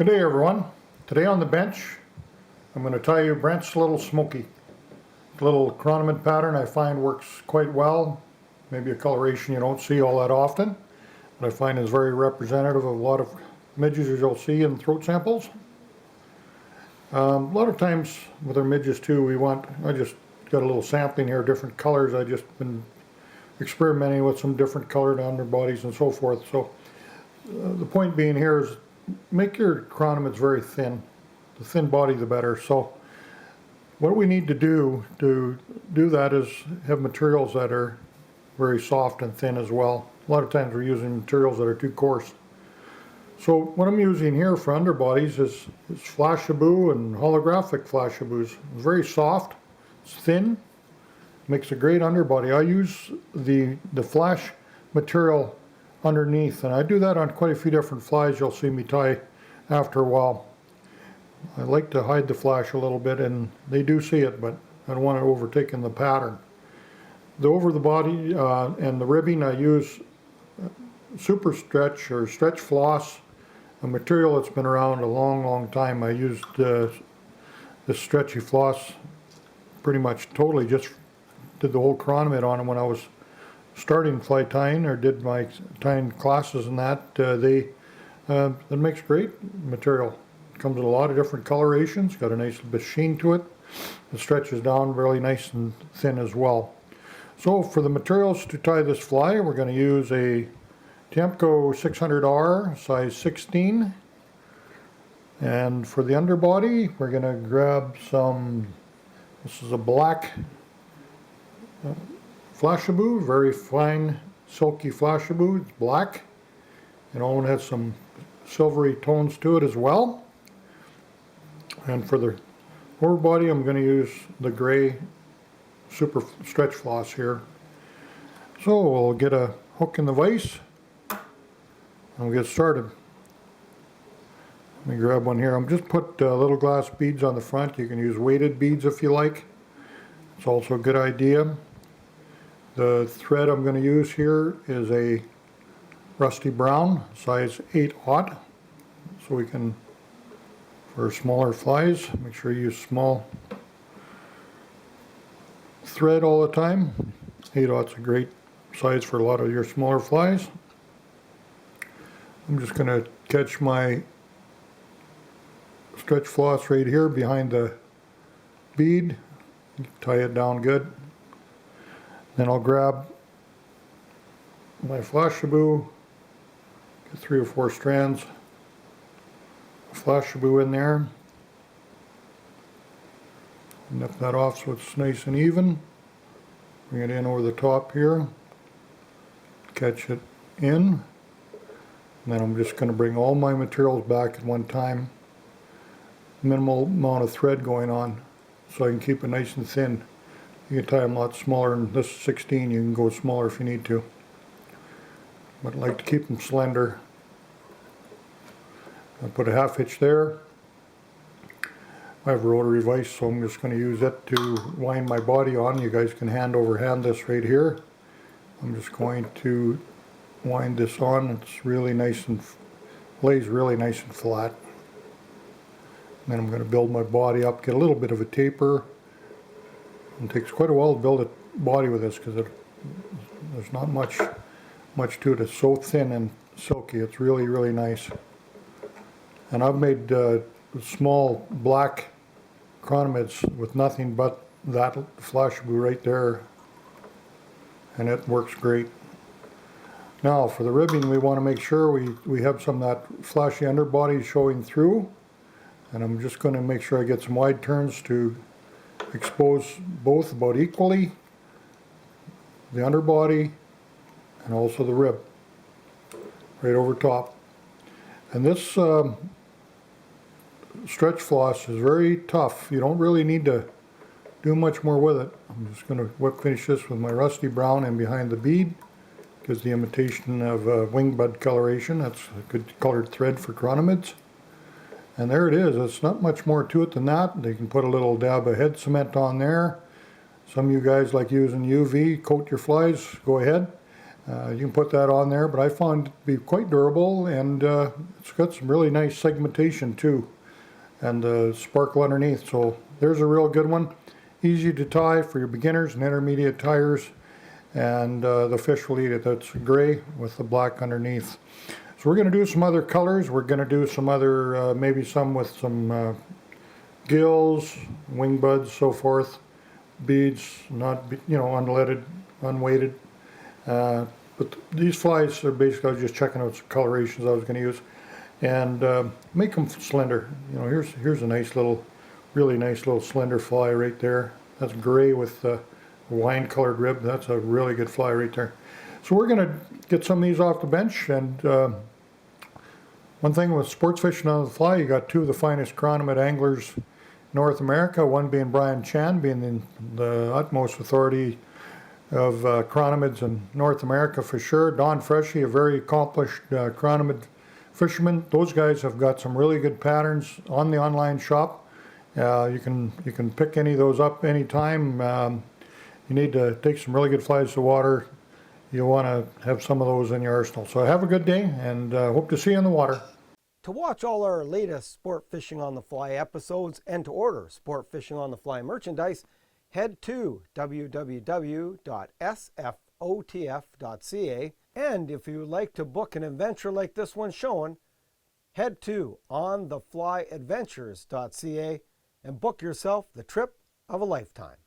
Good day everyone. Today on the bench I'm going to tie you Brent's little Smokey. The little Chironomid pattern I find works quite well. Maybe a coloration you don't see all that often, but I find is very representative of a lot of midges as you'll see in throat samples. A lot of times with our midges too, I just got a little sampling here, different colors. I just been experimenting with some different colored underbodies and so forth. So the point being here is make your chironomids very thin. The thin body the better. So what we need to do that is have materials that are very soft and thin as well. A lot of times we're using materials that are too coarse. So what I'm using here for underbodies is Flashaboo and holographic Flashaboos. It's very soft, it's thin, makes a great underbody. I use the flash material underneath, and I do that on quite a few different flies you'll see me tie after a while. I like to hide the flash a little bit, and they do see it, but I don't want it overtaking the pattern. Over the body and the ribbing, I use super stretch or stretch floss, a material that's been around a long time. I used this stretchy floss pretty much totally, just did the whole Chironomid on them when I was starting fly tying or did my tying classes and that. It makes great material. It comes in a lot of different colorations, got a nice bit of sheen to it. It stretches down really nice and thin as well. So for the materials to tie this fly, we're going to use a Tiemco 600R size 16, and for the underbody we're going to grab this is a black Flashaboo, very fine silky Flashaboo. It's black and all has some silvery tones to it as well. And for the overbody I'm going to use the gray super stretch floss here. So we'll get a hook in the vise and we'll get started. Let me grab one here. I'm just put little glass beads on the front. You can use weighted beads if you like. It's also a good idea. The thread I'm going to use here is a rusty brown, size 8/0. So we can, for smaller flies, make sure you use small thread all the time. 8/0 is a great size for a lot of your smaller flies. I'm just going to catch my stretch floss right here behind the bead, tie it down good. Then I'll grab my Flashaboo, get 3 or 4 strands of Flashaboo in there, nip that off so it's nice and even, bring it in over the top here, catch it in, and then I'm just going to bring all my materials back at one time, minimal amount of thread going on so I can keep it nice and thin. You can tie them a lot smaller, and this is 16, you can go smaller if you need to. But I like to keep them slender. I put a half hitch there. I have a rotary vise, so I'm just going to use it to wind my body on. You guys can hand over hand this right here. I'm just going to wind this on. It's really nice and lays really nice and flat. And then I'm going to build my body up, get a little bit of a taper. It takes quite a while to build a body with this because there's not much to it. It's so thin and silky. It's really nice. And I've made small black Chironomids with nothing but that Flashaboo right there, and it works great. Now for the ribbing, we want to make sure we have some of that flashy underbody showing through, and I'm just going to make sure I get some wide turns to expose both about equally, the underbody and also the rib right over top. And this stretch floss is very tough. You don't really need to do much more with it. I'm just going to whip finish this with my rusty brown and behind the bead. Gives the imitation of wing bud coloration. That's a good colored thread for Chironomids. And there it is. It's not much more to it than that. They can put a little dab of head cement on there. Some of you guys like using UV, coat your flies, go ahead. You can put that on there, but I found it to be quite durable, and it's got some really nice segmentation too, and sparkle underneath. So there's a real good one. Easy to tie for your beginners and intermediate tyers, and the fish will eat it. That's gray with the black underneath. So we're going to do some other colors. We're going to do some other, maybe some with some gills, wing buds, so forth, beads, not, unleaded, unweighted. But these flies are basically, I was just checking out some colorations I was going to use, and make them slender. Here's a nice little, really nice little slender fly right there. That's gray with wine colored rib. That's a really good fly right there. So we're going to get some of these off the bench, and one thing with sports fishing on the fly, you got two of the finest chironomid anglers in North America, one being Brian Chan, being the utmost authority of chironomids in North America for sure. Don Freshy, a very accomplished chironomid fisherman. Those guys have got some really good patterns on the online shop. You can pick any of those up anytime. You need to take some really good flies to water. You want to have some of those in your arsenal. So have a good day, and hope to see you in the water. To watch all our latest Sport Fishing on the Fly episodes and to order Sport Fishing on the Fly merchandise, head to www.sfotf.ca. And if you would like to book an adventure like this one shown, head to ontheflyadventures.ca and book yourself the trip of a lifetime.